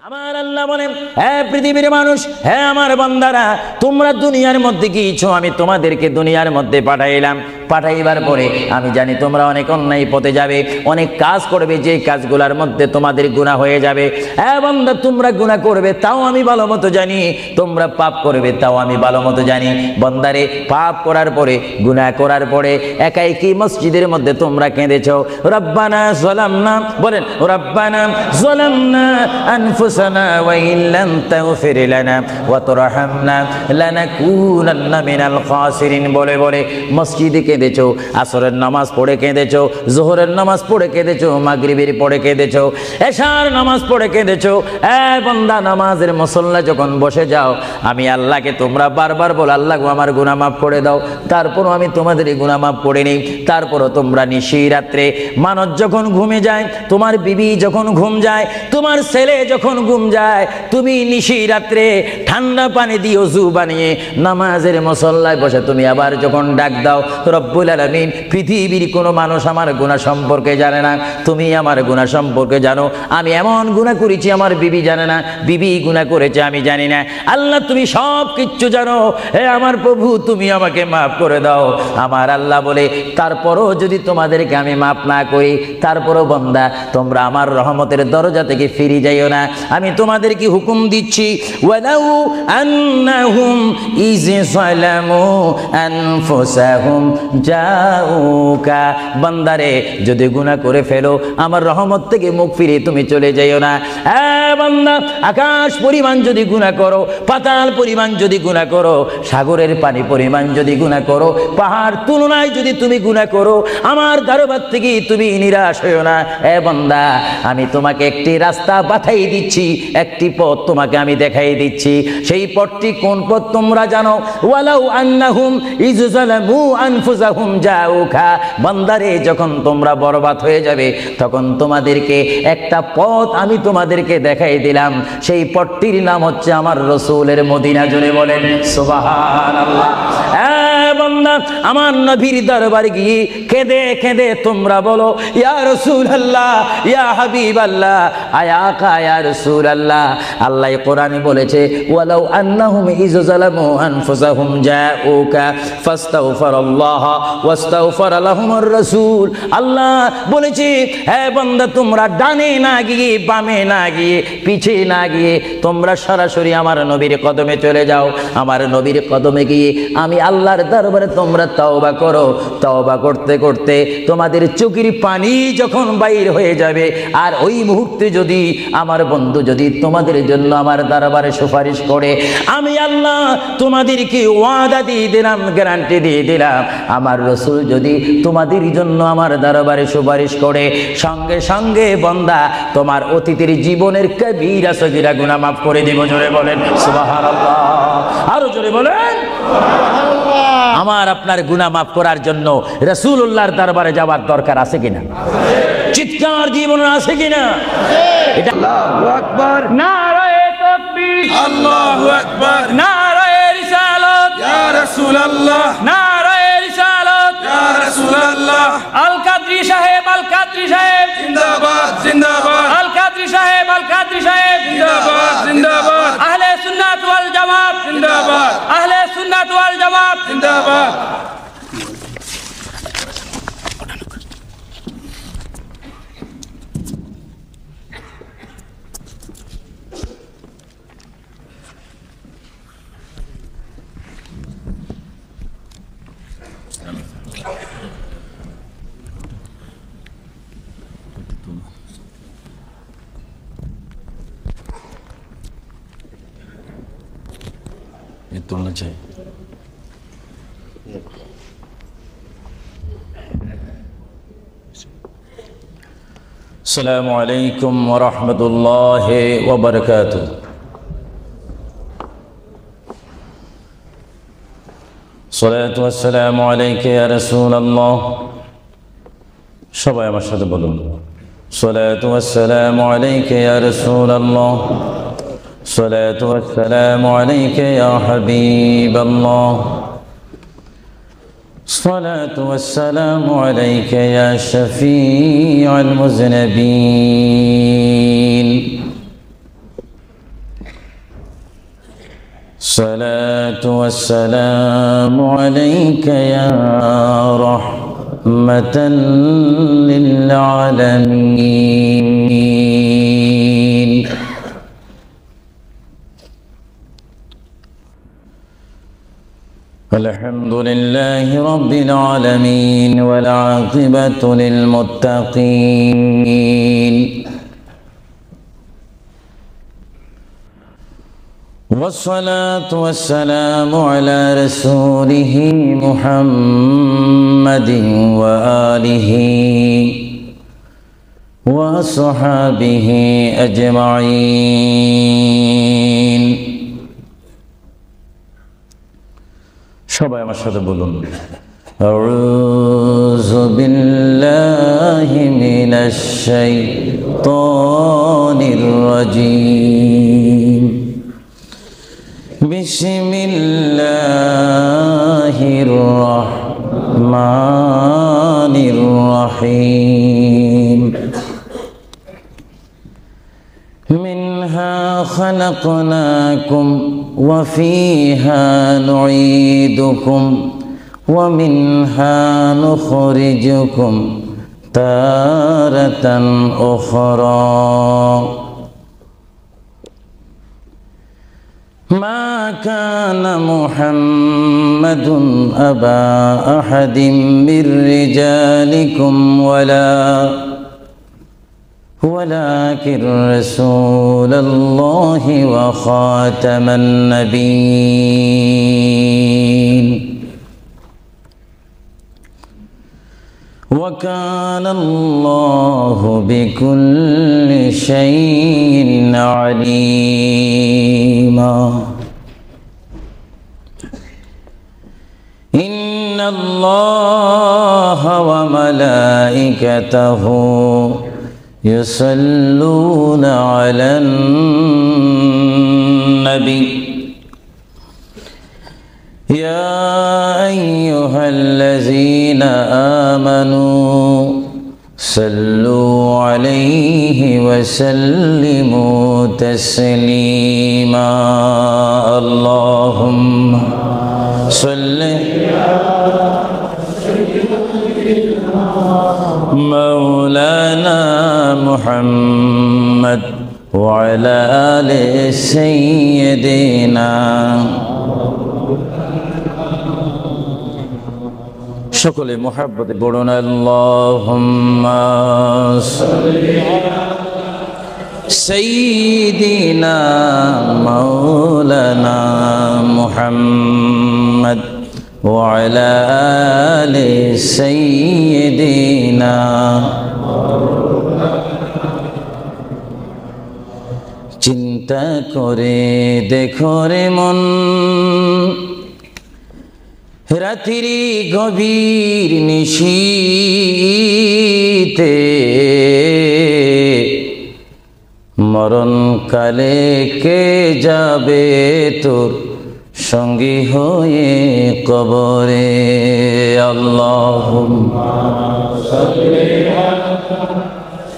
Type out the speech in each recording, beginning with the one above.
আমার আল্লাহ বলেন, হে পৃথিবীর মানুষ, হে আমার বান্দারা, তোমরা দুনিয়ার মধ্যে কি ইচ্ছো আমি তোমাদেরকে দুনিয়ার মধ্যে পাঠাইলাম। পাঠাইবার পরে আমি জানি তোমরা অনেক অন্যায় পথে যাবে, অনেক কাজ করবে, যে কাজগুলোর মধ্যে তোমাদের গুনাহ হয়ে যাবে। হে বান্দা, তোমরা গুনাহ করবে তাও আমি ভালো মতো জানি, তোমরা পাপ করবে তাও আমি ভালো মতো জানি। বান্দারে, পাপ করার পরে, গুনাহ করার পরে একাই কি মসজিদের মধ্যে তোমরা কেঁদেছো, রব্বানা যালামনা, বলেন রব্বানা যালামনা আনফুসানা ওয়া ইল্লাম তাগফির লানা ওয়া তুরহামনা লানাকুনান্না মিনাল খাসিরিন বলে বলে মসজিদে কেঁদেছো, আসরের নামাজ পড়ে কেঁদেছো, যোহরের নামাজ পড়ে কেঁদেছো, মাগরিবের পড়ে কেঁদেছো, এশার নামাজ পড়ে কেঁদেছো। এ বান্দা, নামাজের মুসল্লা যখন বসে যাও, আমি আল্লাহকে তোমরা বারবার বলো, আল্লাহ গো আমার গুনাহ মাফ করে দাও। তারপরও আমি তোমাদের গুনাহ মাফ করে নেই। তারপরও তোমরা নিশি রাত্রে, মানুষ যখন ঘুমে যায়, তোমার বিবি যখন ঘুম যায়, তোমার ছেলে যখন ঘুম যায়, তুমি নিশি রাত্রে ঠান্ডা পানি দিয়ে ওযু বানিয়ে নামাজের মুসল্লায় বসে তুমি আবার যখন ডাক দাও, রব্বুল আলামিন, পৃথিবীর কোনো মানুষ আমার গুনাহ সম্পর্কে জানে না, তুমি আমার গুনাহ সম্পর্কে জানো। আমি এমন গুনাহ করেছি আমার বিবি জানে না, বিবি গুনাহ করেছে আমি জানি না। আল্লাহ, তুমি সব কিচ্ছু জানো। হে আমার প্রভু, তুমি আমাকে মাফ করে দাও। আমার আল্লাহ বলে, তারপরও যদি তোমাদেরকে আমি মাফ না করি, তারপরও বান্দা তোমরা আমার রহমতের দরজা থেকে ফিরে যাইও না। আমি তোমাদেরকে হুকুম দিচ্ছি, ওয়ালাউ আন্নাহুম ইয যালামু আনফুসাহুম জাউকা, বান্দারে যদি গুনাহ করে ফেলো, আমার রহমত থেকে মুখ ফিরে তুমি চলে যাইও না। বান্দা, আকাশ পরিমাণ যদি গুনাহ করো, পাতাল পরিমাণ যদি গুনাহ করো, সাগরের পানি পরিমাণ যদি গুনাহ করো, পাহাড় তুলনায় যদি তুমি গুনাহ করো, আমার দরবার থেকে তুমি নিরাশ হইও না। বান্দা, আমি তোমাকে একটি রাস্তা বাতাই দিচ্ছি, একটি পথ তোমাকে আমি দেখাই দিচ্ছি। সেই পথটি কোন পথ তোমরা জানো? ওয়ালাউ আন্নাহুম ইয যালামু আনফুসাহুম জাউকা, বান্দারে, যখন তোমরা বরবাদ হয়ে যাবে, তখন তোমাদেরকে একটা পথ আমি তোমাদেরকে দেখাই দিলাম। সেই পথটির নাম হচ্ছে আমার রাসূলের মদিনা। জোরে বলেন সুবহানাল্লাহ। বান্দা, আমার নবীর দরবারে গিয়ে কেঁদে কেঁদে তোমরা বলো, ইয়া রাসূলুল্লাহ, ইয়া হাবিবাল্লাহ, আয়াকা ইয়া রাসূলুল্লাহ। আল্লাহ কোরআনে বলেছে, ওয়ালাউ আন্নাহুম ইয যালামু আনফুসাহুম জাউকা ফাস্তাগফিরুল্লাহ ওয়াস্তাগফার লাহুমুর রাসূল। আল্লাহ বলেছে, হে বান্দা, তোমরা ডানে না গিয়ে, বামে না গিয়ে, পিছে না গিয়ে, তোমরা সরাসরি আমার নবীর কদমে চলে যাও। আমার নবীর কদমে গিয়ে আমি আল্লাহর দরবারে তোমরা তওবা করো। তওবা করতে করতে তোমাদের চোখের পানি যখন বাইর হয়ে যাবে, আর ওই মুহূর্তে যদি আমার বন্ধু যদি তোমাদের জন্য আমার দরবারে সুপারিশ করে, আমি আল্লাহ তোমাদেরকে ওয়াদা দিয়ে দিলাম, গ্যারান্টি দিয়ে দিলাম, আমার রাসূল যদি তোমাদের জন্য আমার দরবারে সুপারিশ করে, সঙ্গে সঙ্গে বান্দা তোমার অতীতের জীবনের কবিরা সগীরা গুনাহ মাফ করে দেব। জোরে বলেন সুবহানাল্লাহ। আরো জোরে বলেন সুবহানাল্লাহ। আমার আপনার গুনাহ মাফ করার জন্য রাসূলুল্লাহর দরবারে যাওয়ার দরকার আছে কিনা? চিৎকার জীবন আছে কিনা? এটা আল্লাহু আকবার, নারায়ে তাকবীর, আল্লাহু আকবার, নারায়ে রিসালাত, ইয়া রাসূলুল্লাহ, নারায়ে রিসালাত, ইয়া রাসূলুল্লাহ। আল কাদরি সাহেব, আল কাদরি সাহেব জিন্দাবাদ, জিন্দাবাদ। আল কাদরি সাহেব, আল কাদরি সাহেব জিন্দাবাদ, জিন্দাবাদ। আহলে সুন্নাত ওয়াল জামাত জিন্দাবাদ, আহলে সুন্নাত ওয়াল জামাত জিন্দাবাদ। तुलना चाहिए। अस्सलामु अलैकुम व रहमतुल्लाहि व बरकातुहू। सलातु वस्सलामु अलैका या रसूलल्लाह। সবাই আমার সাথে বলুন, सलातु वस्सलामु अलैका या रसूलल्लाह, सलातु वस्सलामु अलैका या हबीबल्लाह, सलातु वस्सलामु अलैका या शफीअल मुज़निबीन। الصلاة والسلام عليك يا رحمة للعالمين. الحمد لله رب العالمين والعاقبة للمتقين، والصلاة والسلام على رسوله محمد وآله وصحابه أجمعين। সবাই আমার সাথে বলুন, আউযু বিল্লাহি মিনাশ শাইতানির রাজীম। বিসমিল্লাহির রহমানির রহিম। মিনহা খালাকনাকুম ওয়া ফিহা নুঈদুকুম ওয়া মিনহা নুখরিজুকুম তারাতান উখরা। মা কানা মুহাম্মাদুন আবা আহাদিম মির রিজালিকুম ولكن رسول الله وخاتم النبيين وكان الله بكل شيء عليما. إن الله وملائكته يصلون على النبي يا أيها الذين آمنوا صلوا عليه وسلموا تسليما. اللهم صل مولانا محمد وعلى آل سيدنا। সকলে মুহাব্বতে পড়ুন, আল্লাহুম্মা সাল্লি আলা সাইয়্যিদিনা মাওলানা মুহাম্মদ وعلى آل سيدنا। চিন্তা করে দেখো রে মন, রাত্রি গভীর নিশীতে মরণ কালে কে যাবে তোর সঙ্গী হয়ে কবরে। আল্লাহুম্মা সাল্লি আলা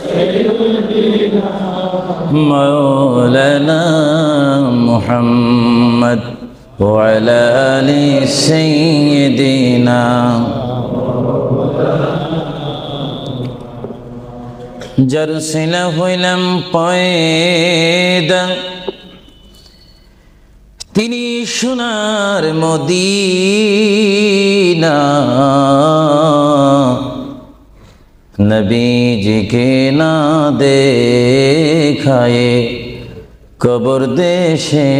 সাইয়্যিদিনা মাওলানা মুহাম্মদ ওয়া আলা আলি সাইয়্যিদিনা। যার সিলা হইলাম পয়দা, তিনি সোনার মদিনা। নবীজিকে না দেখায়ে কবর দেশে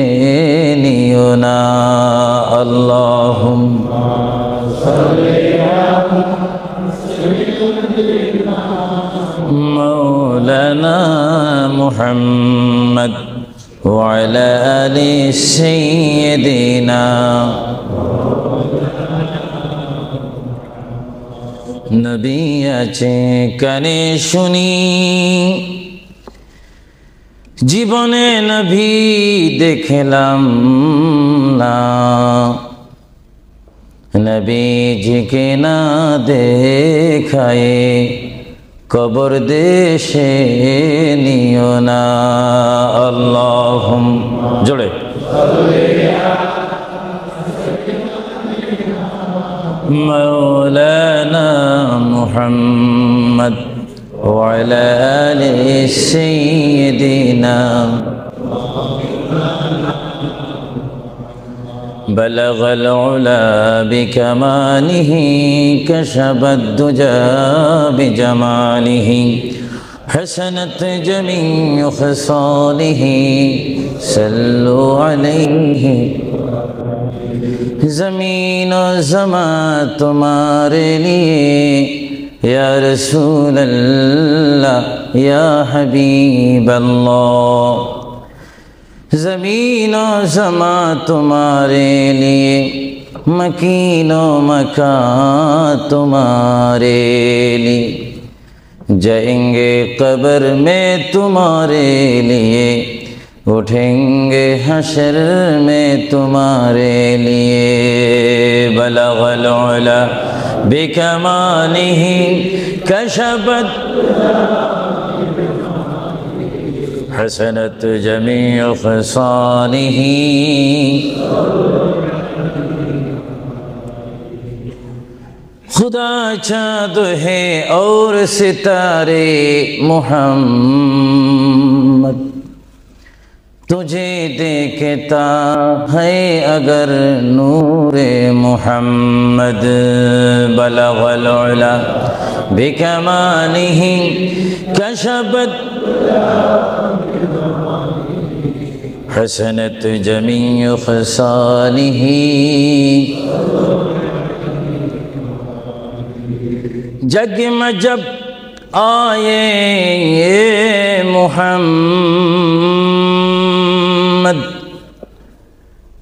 নিও না। আল্লাহুম্মা সাল্লি আলা সাইয়্যিদিনা মাওলানা মুহাম্মদ وعلى آل سيدنا। নবী আছে কানে শুনি, জীবনে নবী দেখলাম না। নবীজিকে না দেখায়ে কবর দেশে নিও না। আল্লাহুম্মা জোরে মাওলানা মুহাম্মদ ওয়া আলা আলি সাইয়্যিদিনা بلغ العلا بكماله كشف الدجى بجماله حسنت جميع خصاله صلوا عليه زمین و زمان تمہارے لیے یا رسول اللہ یا حبیب اللہ زمین و زمان تمہارے لیے مکین و مکان تمہارے لیے جائیں گے قبر میں تمہارے لیے اٹھیں گے حشر میں تمہارے لیے بلغ العلا بکمالہ کشفت حسنت جمیع خصالہ خدا چاند ہے اور ستارے محمد تجھے دیکھتا ہے اگر نور محمد بلغ العلا بکمالہ کشفت حسنت جمیع خصالہ جگ میں جب آئے محمد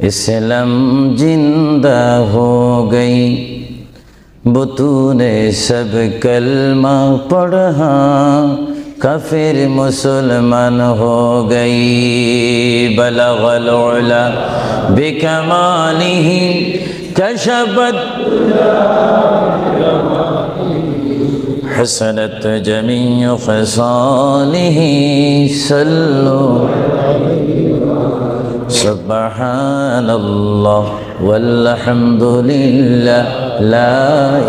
اسلام زندہ ہو گئی بطون سب کلمہ پڑھا کافر مسلمان ہو گئی بلغ العلا بکمالہ کشفت حسنت جمیع خصالہ صلوا سبحان اللہ والحمد للہ لا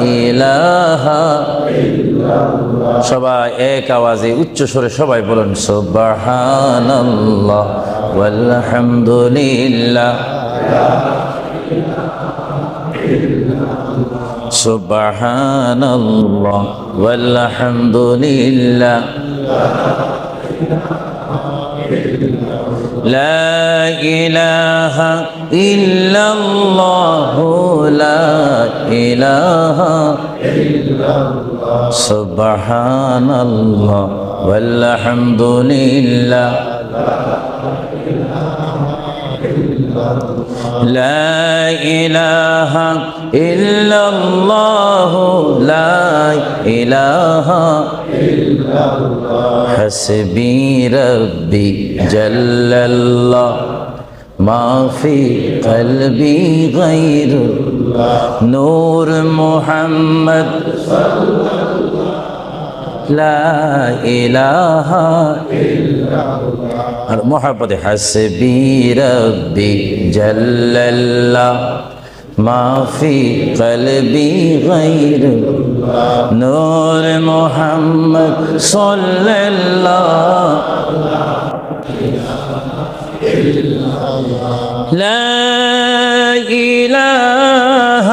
الہ সবাই এক আওয়াজে উচ্চ স্বরে সবাই বলুন সুবহানাল্লাহ ওয়ালহামদুলিল্লাহ সুবহানাল্লাহ ওয়ালহামদুলিল্লাহ লা ইলাহা ইল্লাল্লাহ লা ইলাহা ইল্লাল্লাহ সুবহানাল্লাহ ওয়ালহামদুলিল্লাহ لا إله إلا الله لا إله إلا الله حسبي ربي جل الله ما في قلبي غير الله نور محمد لا إله إلا الله محبت حسبي ربي جل الله ما في قلبي غير الله نور محمد صلى الله لا إله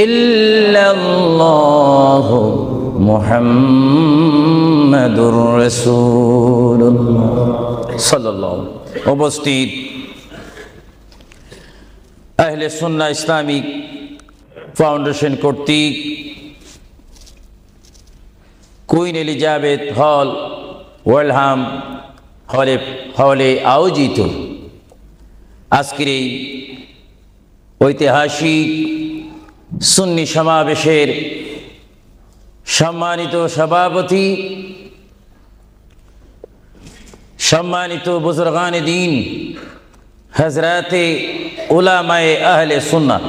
إلا الله মুহাম্মাদুর রাসূলুল্লাহ সাল্লাল্লাহু উপস্থিত আহলে সুন্নাহ ইসলামিক ফাউন্ডেশন কর্তৃক কুইন এলিজাবেথ হল ওয়েলহাম হলে আয়োজিত আজকের এই ঐতিহাসিক সুন্নি সমাবেশের সম্মানিত সভাপতি, সম্মানিত বুজুর্গানে দ্বীন, হযরতে উলামায়ে আহলে সুন্নাহ,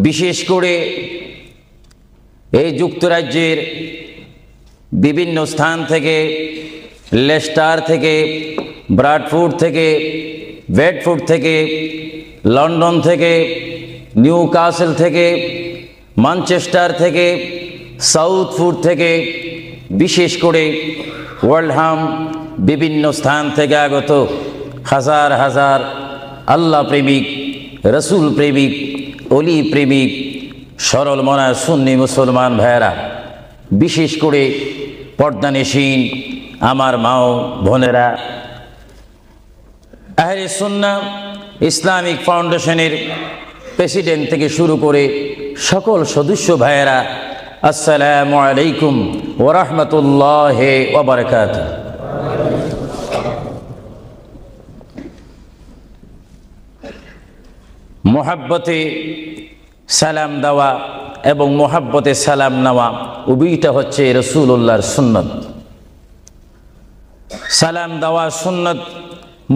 বিশেষ করে এই যুক্তরাজ্যের বিভিন্ন স্থান থেকে, লেস্টার থেকে, ব্রাডফোর্ড থেকে, বেডফোর্ড থেকে, লন্ডন থেকে, নিউ কাসেল থেকে, ম্যানচেস্টার থেকে, সাউথফোর্ড থেকে, বিশেষ করে ওয়ার্ল্ডহাম বিভিন্ন স্থান থেকে আগত হাজার হাজার আল্লাহ প্রেমিক, রসুল প্রেমিক, অলি প্রেমিক, সরল মনা সুন্নি মুসলমান ভাইয়েরা, বিশেষ করে পর্দানিসীন আমার মাও বোনেরা, আহলে সুন্নাহ ইসলামিক ফাউন্ডেশনের প্রেসিডেন্ট থেকে শুরু করে সকল সদস্য ভাইয়েরা, আসসালামু আলাইকুম ওয়া রাহমাতুল্লাহি ওয়া বারাকাতুহু। মোহাব্বতে সালাম দেওয়া এবং মোহাব্বতে সালাম নেওয়া উভয়টা হচ্ছে রাসূলুল্লাহর সুন্নত। সালাম দেওয়া সুন্নত।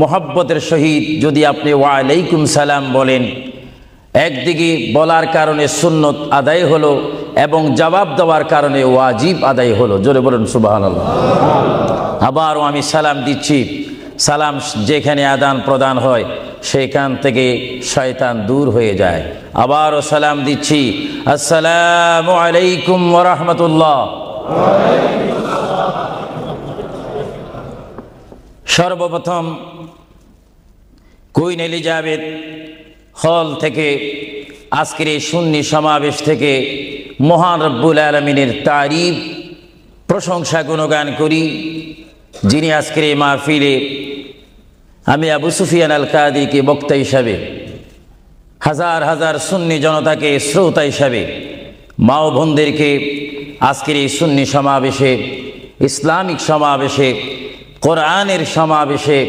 মোহাব্বতের সহিত যদি আপনি ওয়ালাইকুম সালাম বলেন, একদিকে বলার কারণে সুন্নত আদায় হলো এবং জবাব দেওয়ার কারণে ওয়াজিব আদায় হলো। জোরে বলুন সুবহানাল্লাহ। আবারও আমি সালাম দিচ্ছি, সালাম যেখানে আদান প্রদান হয় সেখান থেকে শয়তান দূর হয়ে যায়। আবারও সালাম দিচ্ছি, আসসালামু আলাইকুম ওয়া রাহমাতুল্লাহ। সর্বপ্রথম কুইন এলিজাবেথ হল থেকে আজকের এই সুন্নি সমাবেশ থেকে মহান রব্বুল আলামিনের তারিফ, প্রশংসা, গুণগান করি, যিনি আজকের এই মাহফিলে আমি আবু সুফিয়ান আল কাদিকে বক্তা হিসাবে, হাজার হাজার সুন্নি জনতাকে শ্রোতা হিসাবে, মা ও বোনদেরকে আজকের এই সুন্নি সমাবেশে, ইসলামিক সমাবেশে, কোরআনের সমাবেশে,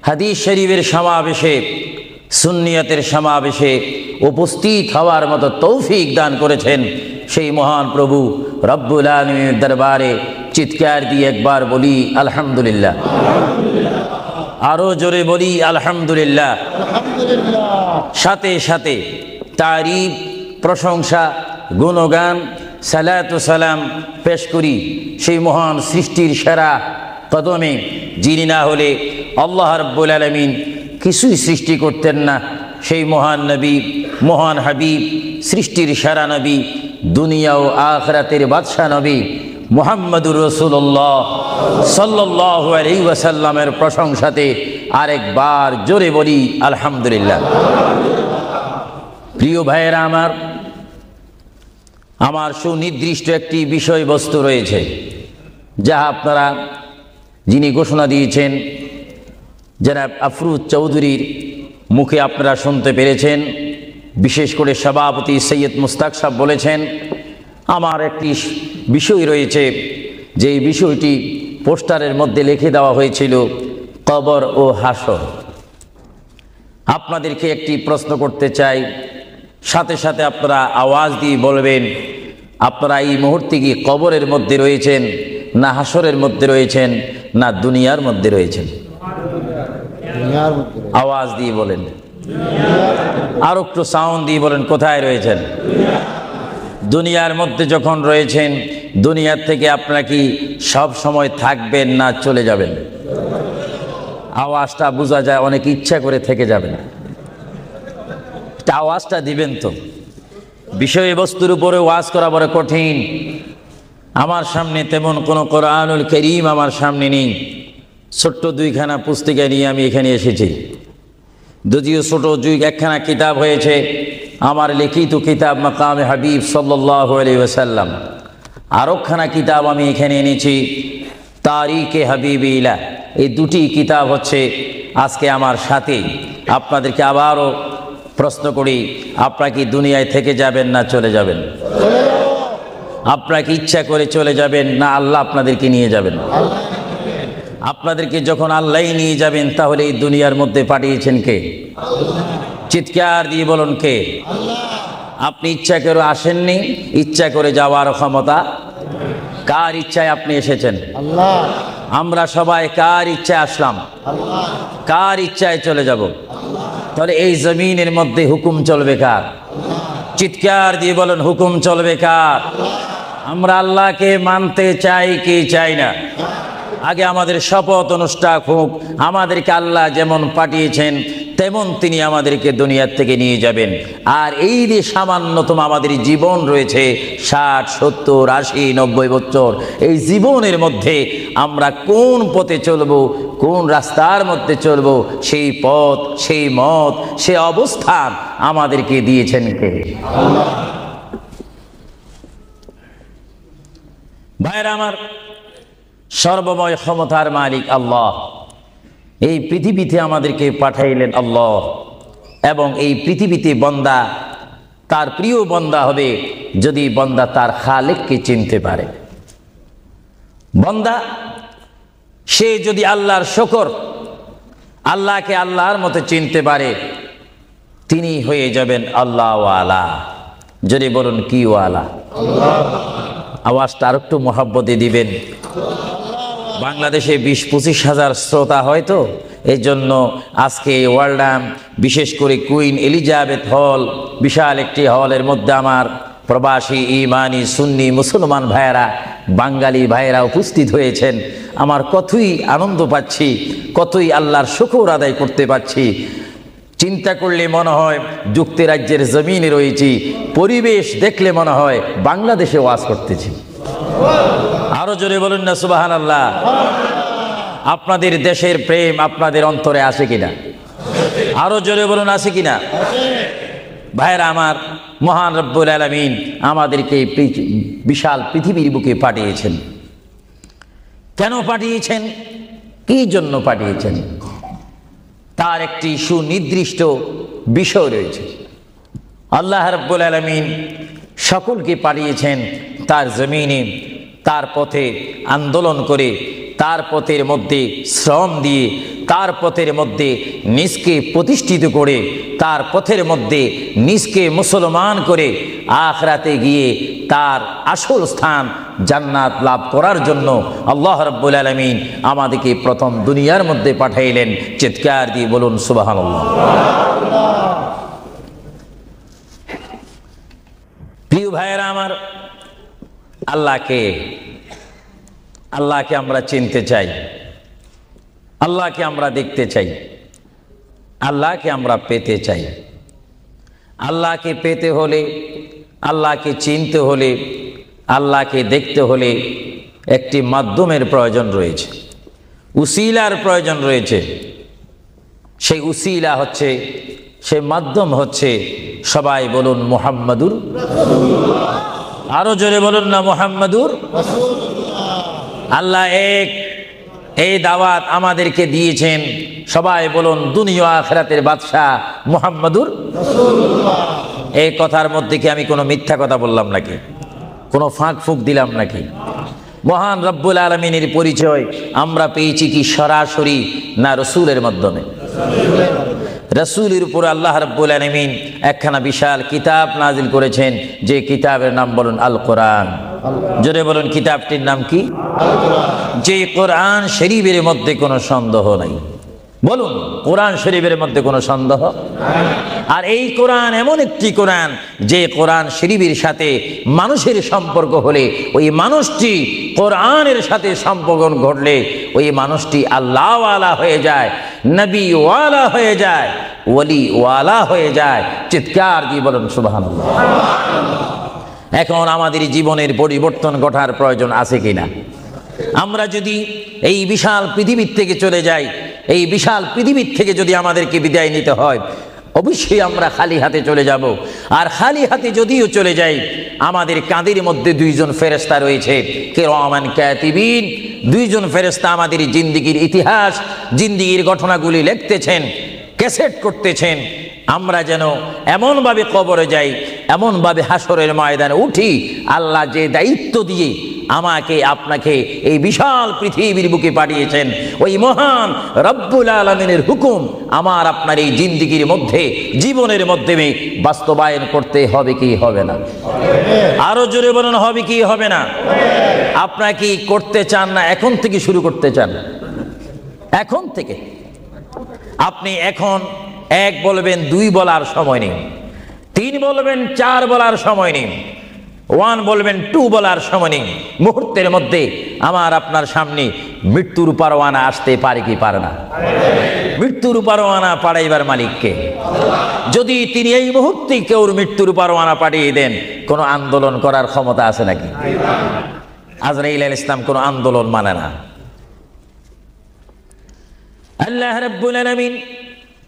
হাদিস শরীফের সমাবেশে, সুন্নিয়তের সমাবেশে উপস্থিত হওয়ার মতো তৌফিক দান করেছেন সেই মহান প্রভু রব্বুল আলামিনের দরবারে চিৎকার দিয়ে একবার বলি আলহামদুলিল্লাহ। আরো জোরে বলি আলহামদুলিল্লাহ। সাথে সাথে তারিফ, প্রশংসা, গুণগান, সালাত ও সালাম পেশ করি সেই মহান সৃষ্টির সেরা কদমে, যিনি না হলে আল্লাহ রাব্বুল আলামিন কিছুই সৃষ্টি করতেন না। সেই মহান নবী, মহান হাবিব, সৃষ্টির সেরা নবী, দুনিয়া ও আখিরাতের বাদশা নবী মুহাম্মদুর রাসূলুল্লাহ সাল্লাল্লাহু আলাইহি ওয়াসাল্লামের প্রশংসাতে আরেকবার জোরে বলি আলহামদুলিল্লাহ। প্রিয় ভাইয়েরা আমার সুনির্দিষ্ট একটি বিষয়বস্তু রয়েছে, যা আপনারা, যিনি ঘোষণা দিয়েছেন জনাব আফরুজ চৌধুরীর মুখে আপনারা শুনতে পেরেছেন। বিশেষ করে সভাপতি সৈয়দ মুস্তাক সাহেব বলেছেন, আমার একটি বিষয় রয়েছে, যে বিষয়টি পোস্টারের মধ্যে লিখে দেওয়া হয়েছিল, কবর ও হাসর। আপনাদেরকে একটি প্রশ্ন করতে চাই, সাথে সাথে আপনারা আওয়াজ দিয়ে বলবেন, আপনারা এই মুহূর্তে কি কবরের মধ্যে রয়েছেন, না হাসরের মধ্যে রয়েছেন, না দুনিয়ার মধ্যে রয়েছেন? আওয়াজ দিয়ে বলেন, আর একটু সাউন্ড দিয়ে বলেন, কোথায় রয়েছেন? দুনিয়ার মধ্যে যখন রয়েছেন, দুনিয়ার থেকে আপনারা কি সব সময় থাকবেন না চলে যাবেন? আওয়াজটা বোঝা যায়, অনেক ইচ্ছা করে থেকে যাবেন। আওয়াজটা দিবেন তো। বিষয়বস্তুর উপরে ওয়াজ করা বড় কঠিন। আমার সামনে তেমন কোনো কোরআনুল কারীম আমার সামনে নেই। ছোট্ট দুইখানা পুস্তিকা নিয়ে আমি এখানে এসেছি। যদিও ছোট একখানা কিতাব হয়েছে, আমার লিখিত কিতাব মাকামে হাবিব সাল্লাল্লাহু আলাইহি ওয়াসাল্লাম। আরেকখানা কিতাব আমি এখানে এনেছি, তারিকে হাবিবিলা। এই দুটি কিতাব হচ্ছে আজকে আমার সাথে। আপনাদেরকে আবারও প্রশ্ন করি, আপনারা কি দুনিয়ায় থেকে যাবেন না চলে যাবেন? আপনারা কি ইচ্ছা করে চলে যাবেন, না আল্লাহ আপনাদেরকে নিয়ে যাবেন? আপনাদেরকে যখন আল্লাহই নিয়ে যাবেন, তাহলে এই দুনিয়ার মধ্যে পাঠিয়েছেন কে? চিৎকার দিয়ে বলুন, কে? আপনি ইচ্ছা করে আসেননি, ইচ্ছা করে যাওয়ার ক্ষমতা কার ইচ্ছায় আপনি এসেছেন? আল্লাহ। আমরা সবাই কার ইচ্ছায় আসলাম? আল্লাহ। কার ইচ্ছায় চলে যাব? তাহলে এই জমিনের মধ্যে হুকুম চলবে কার? চিৎকার দিয়ে বলুন, হুকুম চলবে কার? আমরা আল্লাহকে মানতে চাই কি চাই না? আগে আমাদের শপথ অনুষ্ঠান হোক, আমাদেরকে আল্লাহ যেমন পাঠিয়েছেন তেমন তিনি আমাদেরকে দুনিয়ার থেকে নিয়ে যাবেন। আর এই যে সামান্যতম আমাদের জীবন রয়েছে 60, 70, 80, 90 বছর, এই জীবনের মধ্যে আমরা কোন পথে চলব, কোন রাস্তার মধ্যে চলব, সেই পথ, সেই মত, সে অবস্থান আমাদেরকে দিয়েছেন কে? আল্লাহ। ভাইরা আমার, সর্বময় ক্ষমতার মালিক আল্লাহ এই পৃথিবীতে আমাদেরকে পাঠাইলেন আল্লাহ, এবং এই পৃথিবীতে বান্দা তার প্রিয় বান্দা হবে যদি বান্দা তার খালেককে চিনতে পারে। বান্দা সে যদি আল্লাহর শুকর, আল্লাহকে আল্লাহর মতো চিনতে পারে, তিনি হয়ে যাবেন আল্লাহ ওয়ালা। যদি বলুন কি ওয়ালা? আওয়াজটা আর একটু মহব্বতে দিবেন। বাংলাদেশে 20-25 হাজার শ্রোতা হয়তো, এই জন্য আজকে ওয়ার্ল্ডাম, বিশেষ করে কুইন এলিজাবেথ হল, বিশাল একটি হলের মধ্যে আমার প্রবাসী ইমানি সুন্নি মুসলমান ভাইয়েরা, বাঙালি ভাইয়েরা উপস্থিত হয়েছেন। আমার কতই আনন্দ পাচ্ছি, কতই আল্লাহর শুকর আদায় করতে পারছি। চিন্তা করলে মনে হয় যুক্তরাজ্যের জমিনে রয়েছি, পরিবেশ দেখলে মনে হয় বাংলাদেশে ওয়াজ করতেছি। আরো জোরে বলুন না সুবহানাল্লাহ। আপনাদের দেশের প্রেম আপনাদের অন্তরে আছে কিনা? আরো জোরে বলুন আছে কিনা? ভাইরা আমার, মহান রব্বুল আলামিন আমাদেরকে বিশাল পৃথিবীর বুকে পাঠিয়েছেন। কেন পাঠিয়েছেন? কি জন্য পাঠিয়েছেন? তার একটি সুনির্দিষ্ট বিষয় রয়েছে। আল্লাহ রব্বুল আলামিন সকলকে পাঠিয়েছেন তার জমিনে, তার পথে আন্দোলন করে, তার পথের মধ্যে শ্রম দিয়ে, তার পথের মধ্যে নিজকে প্রতিষ্ঠিত করে, তার পথের মধ্যে নিজকে মুসলমান করে আখিরাতে গিয়ে তার আসল স্থান জান্নাত লাভ করার জন্য আল্লাহ রাব্বুল আলামিন আমাদেরকে প্রথম দুনিয়ার মধ্যে পাঠাইলেন। চিৎকার দিয়ে বলুন সুবহানাল্লাহ। প্রিয় ভাইয়েরা আমার, আল্লাহকে আমরা চিনতে চাই, আল্লাহকে আমরা দেখতে চাই, আল্লাহকে আমরা পেতে চাই। আল্লাহকে পেতে হলে, আল্লাহকে চিনতে হলে, আল্লাহকে দেখতে হলে একটি মাধ্যমের প্রয়োজন রয়েছে, উসিলার প্রয়োজন রয়েছে। সেই উসিলা হচ্ছে, সেই মাধ্যম হচ্ছে, সবাই বলুন মুহাম্মাদুর রাসূলুল্লাহ। আরো জোরে বলুন না মুহাম্মাদুর রাসূলুল্লাহ। আল্লাহ এক, এই দাওয়াত আমাদেরকে দিয়েছেন। সবাই বলুন দুনিয়া আখিরাতের বাদশাহ মুহাম্মাদুর রাসূলুল্লাহ। এই কথার মধ্যে কি আমি কোনো মিথ্যা কথা বললাম নাকি? কোনো ফাঁক ফুক দিলাম নাকি? মহান রব্বুল আলামিনের পরিচয় আমরা পেয়েছি কি সরাসরি, না রসুলের মাধ্যমে? রসুলের উপর আল্লাহ রব্বুল আলামিন একখানা বিশাল কিতাব নাজিল করেছেন, যে কিতাবের নাম বলুন আল কোরআন। জোরে বলুন কিতাবটির নাম কি? যে কোরআন শরীফের মধ্যে কোনো সন্দেহ নাই। বলুন কোরআন শরীফের মধ্যে কোনো সন্দেহ? আর এই কোরআন এমন একটি কোরআন, যে কোরআন শরীফের সাথে মানুষের সম্পর্ক হলে, ওই মানুষটি কোরআনের সাথে সম্পর্ক ঘটলে ওই মানুষটি আল্লাহওয়ালা হয়ে যায়, নবী ওয়ালা হয়ে যায়, ওলি ওয়ালা হয়ে যায়। চিৎকার দিয়ে বলুন সুবহানাল্লাহ। এখন আমাদের জীবনের পরিবর্তন ঘটার প্রয়োজন আছে কিনা? আমরা যদি এই বিশাল পৃথিবীর থেকে চলে যাই, এই বিশাল পৃথিবীর থেকে যদি আমাদেরকে বিদায় নিতে হয়, অবশ্যই আমরা খালি হাতে চলে যাব। আর খালি হাতে যদিও চলে যাই, আমাদের কাঁধের মধ্যে দুইজন ফেরেশতা রয়েছে, কিরামান কাতিবিন। দুইজন ফেরেশতা আমাদের জিন্দেগির ইতিহাস, জিন্দেগির ঘটনাগুলি লিখতেছেন, ক্যাসেট করতেছেন। আমরা যেন এমনভাবে কবরে যাই, এমনভাবে হাসরের ময়দানে উঠি, আল্লাহ যে দায়িত্ব দিয়ে আমাকে আপনাকে এই বিশাল পৃথিবীর বুকে পাঠিয়েছেন, ওই মহান রব্বুল আলামিনের হুকুম আমার আপনার এই জিন্দেগির মধ্যে, জীবনের মাধ্যমে বাস্তবায়ন করতে হবে কি হবে না? আরো জোরে বলুন হবে কি হবে না? আপনারা কি করতে চান না এখন থেকে শুরু করতে চান? এখন থেকে আপনি এখন এক বলবেন, দুই বলার সময় নেই, তিন বলবেন, চার বলার সময় নেই। ওয়ান বলবেন, টু বলার সময় নেই। মুহূর্তের মধ্যে আমার আপনার সামনে মৃত্যুর পরোয়ানা আসতে পারে কি পারে না? মৃত্যুর পরোয়ানা পাঠাইবার মালিককে। যদি তিনি এই মুহূর্তে কেউ মৃত্যুর পরোয়ানা পাঠিয়ে দেন, কোনো আন্দোলন করার ক্ষমতা আছে নাকি? আজরাইল আলাইহিস সালাম কোনো আন্দোলন মানে না। আল্লাহ রাব্বুল আলামিন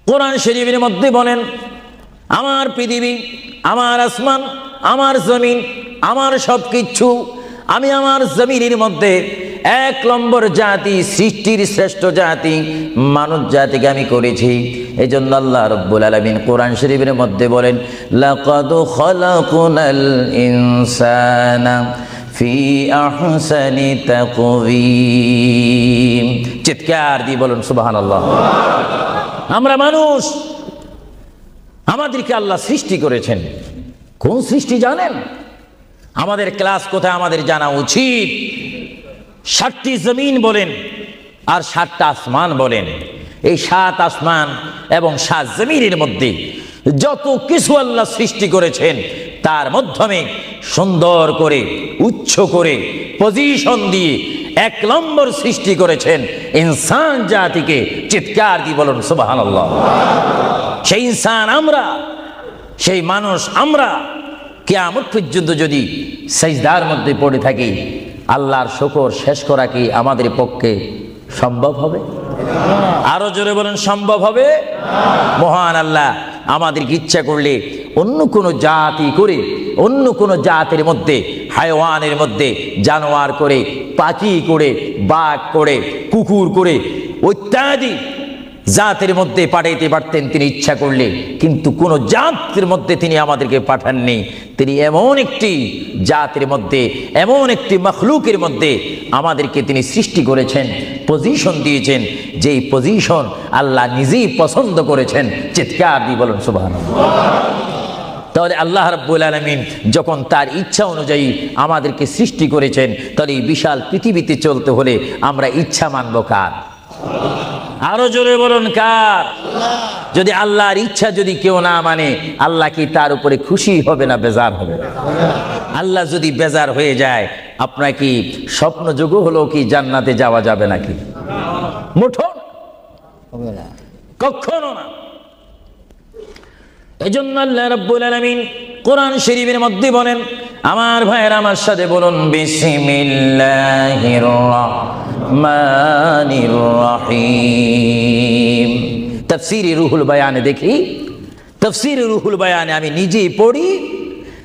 কোরআন শরীফের মধ্যে বলেন, আমার পৃথিবী, আমার আসমান, আমার জমিন, আমার সবকিছু, আমি আমার জমিনের মধ্যে এক নম্বর জাতি, সৃষ্টির শ্রেষ্ঠ জাতি মানব জাতিকে আমি করেছি। এই জন্য আল্লাহ রাব্বুল আলামিন কোরআন শরীফের মধ্যে বলেন, লাকাদ খালাকুনাল ইনসানা ফি আহসানি তাকওয়িম। চিৎকার দিয়ে বলুন সুবহানাল্লাহ। আমরা মানুষ, আমাদেরকে আল্লাহ সৃষ্টি করেছেন। কোন সৃষ্টি জানেন? আমাদের ক্লাস কোথায় আমাদের জানা উচিত। 7টি জমিন বলেন আর 7টা আসমান বলেন। এই 7 আসমান এবং 7 জমিনের মধ্যে যত কিছু আল্লাহ সৃষ্টি করেছেন, তার মাধ্যমে সুন্দর করে, উচ্চ করে, পজিশন দিয়ে 1 নম্বর সৃষ্টি করেছেন ইনসান জাতিকে। চিৎকার দিয়ে বলুন সুবহানাল্লাহ। সেই ইনসান আমরা, সেই মানুষ আমরা, কিয়ামত পর্যন্ত যদি সিজদার মধ্যে পড়ে থাকি, আল্লাহর শুকর শেষ করা কি আমাদের পক্ষে সম্ভব হবে? আরো জোরে বলেন, সম্ভব হবে? মহান আল্লাহ আমাদেরকে ইচ্ছা করলে অন্য কোনো জাতি করে, অন্য কোনো জাতের মধ্যে, হায়াওয়ানের মধ্যে জানোয়ার করে, পাখি করে, বাঘ করে, কুকুর করে, ইত্যাদি জাতের মধ্যে পাঠাইতে পারতেন তিনি ইচ্ছা করলে, কিন্তু কোন জাতের মধ্যে তিনি আমাদেরকে পাঠাননি। তিনি এমন একটি জাতের মধ্যে, এমন একটি মখলুকের মধ্যে আমাদেরকে তিনি সৃষ্টি করেছেন, পজিশন দিয়েছেন, যেই পজিশন আল্লাহ নিজেই পছন্দ করেছেন। চিৎকার দিয়ে বলুন সুবহানাল্লাহ। তাহলে আল্লাহ রাব্বুল আলামিন যখন তার ইচ্ছা অনুযায়ী আমাদেরকে সৃষ্টি করেছেন, তাহলে এই বিশাল পৃথিবীতে চলতে হলে আমরা ইচ্ছা মানব কার? আরো জোরে বলুন কার? যদি আল্লাহর ইচ্ছা যদি কেউ না মানে, আল্লাহ কি তার উপরে খুশি হবে না বেজার হবে? আল্লাহ যদি বেজার হয়ে যায়, আপনার কি স্বপ্ন যোগ হলো কি জান্নাতে যাওয়া যাবে নাকি? মুঠো হবে না, কখনো না। এজন্য আল্লাহ রাব্বুল আলামিন কোরআন শরীফের মধ্যে বলেন, আমার ভাইয়েরা আমার সাথে বলুন, বিসমিল্লাহির রাহমানির রহিম। তাফসীরে রুহুল বায়ানে দেখি, তাফসীরে রুহুল বায়ানে আমি নিজেই পড়ি,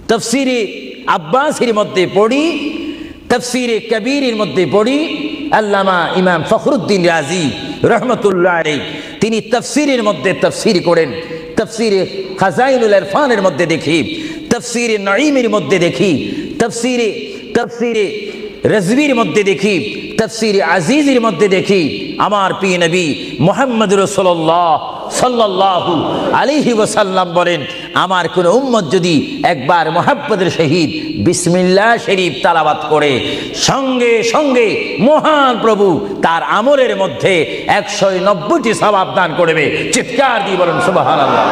তাফসীরে আব্বাসের মধ্যে পড়ি, তাফসীরে কবীরের মধ্যে পড়ি। আল্লামা ইমাম ফখরুদ্দিন রাজি রহমতুল্লাহ আলাইহি তিনি তাফসীরের মধ্যে তাফসীর করেন। তাফসীরে খাজাইনুল ইরফানের মধ্যে দেখি, তাফসীরে নাঈমের মধ্যে দেখি, তাফসীরে রাজবীর মধ্যে দেখি, তাফসীরে আজিজের মধ্যে দেখি। আমার প্রিয় নবী মুহাম্মদ রাসূলুল্লাহ সাল্লাল্লাহু আলাইহি ওয়াসাল্লাম বলেন, আমার কোন উম্মত যদি একবার মুহাব্বতের সহিত বিসমিল্লাহ শরীফ তেলাওয়াত করে, সঙ্গে সঙ্গে মহান প্রভু তার আমলের মধ্যে 190টি সওয়াব দান করবে। চিৎকার দিয়ে বলুন সুবহানাল্লাহ।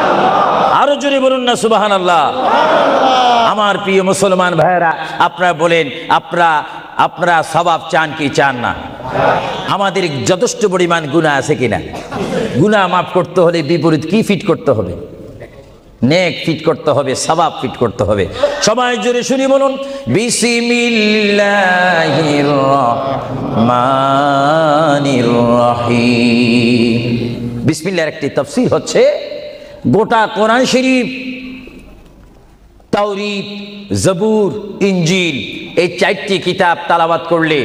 আরো জোরে বলুন না সুবহানাল্লাহ। আমার প্রিয় মুসলমান ভাইয়েরা, আপনারা বলেন, আপনারা সওয়াব চান কি চান না? আমাদের যথেষ্ট পরিমাণ গুনাহ আছে কিনা? গুনাহ মাফ করতে হলে বিপরীত কি ফিট করতে হবে? নেক ফিট করতে হবে, সওয়াব ফিট করতে হবে। সবাই জোরে শুনি বলুন, বিসমিল্লাহির রহমানির রহিম। বিসমিল্লাহর একটি তাফসীর হচ্ছে, গোটা কোরআন শরীফ, তাওরীত, জবুর, ইনজিল, এই 4টি কিতাব তেলাওয়াত করলে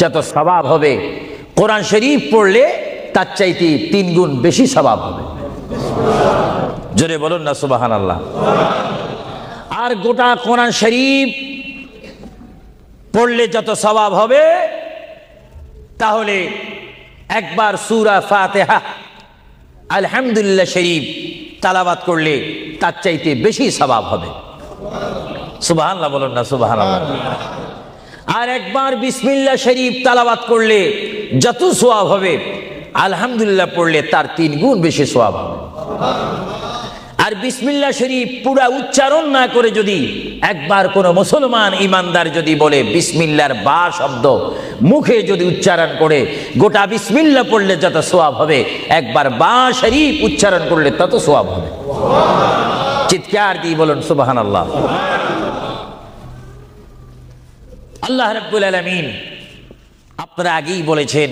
যত সওয়াব হবে, কোরআন শরীফ পড়লে তার চাইতে 3 গুণ বেশি সওয়াব হবে। জোরে বলুন না সুবহানাল্লাহ। আর গোটা কোরআন শরীফ পড়লে যত সওয়াব হবে, তাহলে একবার সূরা ফাতিহা, আলহামদুলিল্লাহ শরীফ তেলাওয়াত করলে তার চাইতে বেশি সওয়াব হবে। সুবহানাল্লাহ বলুন না সুবহানাল্লাহ। আর একবার বিসমিল্লাহ শরীফ তেলাওয়াত করলে যত সওয়াব হবে, আলহামদুলিল্লাহ পড়লে তার 3 গুণ বেশি সওয়াব হবে। আর বিসমিল্লাহ শরীফ পুরা উচ্চারণ না করে যদি একবার কোনো মুসলমান ইমানদার যদি বলে বিসমিল্লাহর বা শব্দ মুখে যদি উচ্চারণ করে, গোটা বিসমিল্লাহ পড়লে যত সওয়াব হবে, একবার বা শরীফ উচ্চারণ করলে তত সওয়াব হবে। চিৎকার দিয়ে বলুন সুবহানাল্লাহ। আল্লাহ রাব্বুল আলামিন আপনারা আগেই বলেছেন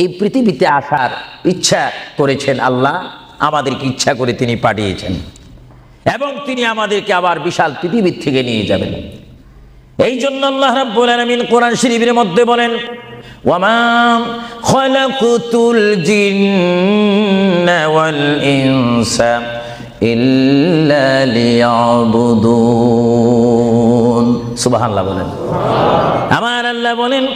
এই পৃথিবীতে আসার ইচ্ছা করেছেন আল্লাহ, আমাদেরকে ইচ্ছা করে তিনি পাঠিয়েছেন এবং তিনি আমাদেরকে আবার বিশাল পৃথিবীর থেকে নিয়ে যাবেন। এই জন্য আল্লাহ রাব্বুল আলামিন কোরআন শরীফের মধ্যে বলেন, ওয়ামা খালাকুতুল জিন্না ওয়াল ইনসা ইল্লা লিয়াবুদুন। সুবহানাল্লাহ বলেন। আমার আল্লাহ বলেন,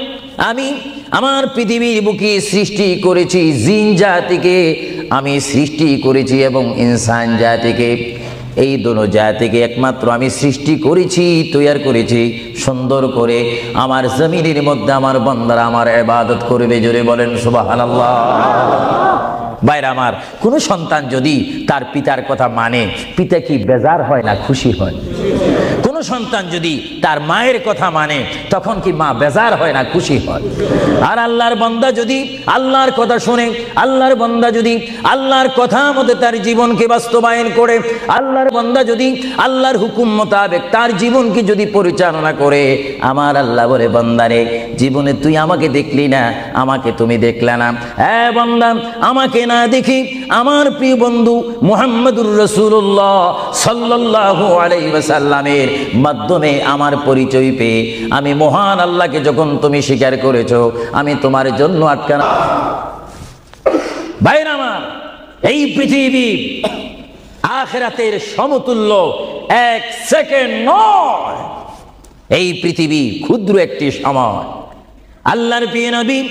আমি আমার পৃথিবীর বুকে সৃষ্টি করেছি জিন জাতিকে, আমি সৃষ্টি করেছি এবং ইনসান জাতিকে। এই দোনো জাতিকে একমাত্র আমি সৃষ্টি করেছি, তৈয়ার করেছি সুন্দর করে। আমার জমিনের মধ্যে আমার বান্দারা আমার ইবাদত করবে। জোরে বলেন সুবহানাল্লাহ। ভাইরা আমার, কোনো সন্তান যদি তার পিতার কথা মানে, পিতা কি বেজার হয় না খুশি হয়? কোনো সন্তান যদি তার মায়ের কথা মানে, তখন কি মা বেজার হয় না খুশি হয়? আর আল্লাহর বান্দা যদি আল্লাহর কথা শুনে, আল্লাহর বান্দা যদি আল্লাহর কথা মতে তার জীবনকে বাস্তবায়ন করে, আল্লাহর বান্দা যদি আল্লাহর হুকুম মোতাবেক তার জীবনকে যদি পরিচালনা করে, আমার আল্লাহ বলে, বান্দারে জীবনে তুই আমাকে দেখলি না, আমাকে তুমি দেখলে না। হ্যাঁ বান্দা, আমাকে না দেখি আমার প্রিয় বন্ধু মুহাম্মদুর রাসূলুল্লাহ সাল্লাল্লাহু আলাইহি ওয়াসাল্লামের মাধ্যমে আমার পরিচয় পেয়ে আমি মহান আল্লাহকে যখন তুমি স্বীকার করেছো, আমি তোমার জন্য আটকানা। ভাইরা আমার, এই পৃথিবী আখিরাতের সমতুল্য এক সেকেন্ড নয়। এই পৃথিবী ক্ষুদ্র একটি সময়। আল্লাহর প্রিয় নবী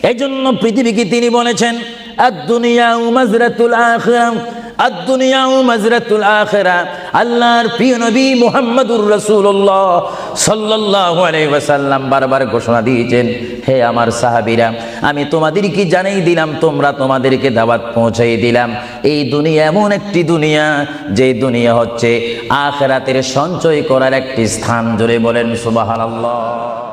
এজন্য পৃথিবীকে তিনি বলেছেন, আদ-দুনিয়া মাজরাতুল আখিরাহ, আদ-দুনিয়া মাজরাতুল আখিরাহ। আল্লাহর প্রিয় নবী মুহাম্মদুর রাসূলুল্লাহ সাল্লাল্লাহু আলাইহি ওয়াসাল্লাম বারবার ঘোষণা দিয়েছেন, হে আমার সাহাবীরা, আমি তোমাদেরকে জানিয়ে দিলাম, তোমরা তোমাদেরকে দাওয়াত পৌঁছাই দিলাম, এই দুনিয়া এমন একটি দুনিয়া, যে দুনিয়া হচ্ছে আখিরাতের সঞ্চয় করার একটি স্থান। জোরে বলেন সুবহানাল্লাহ।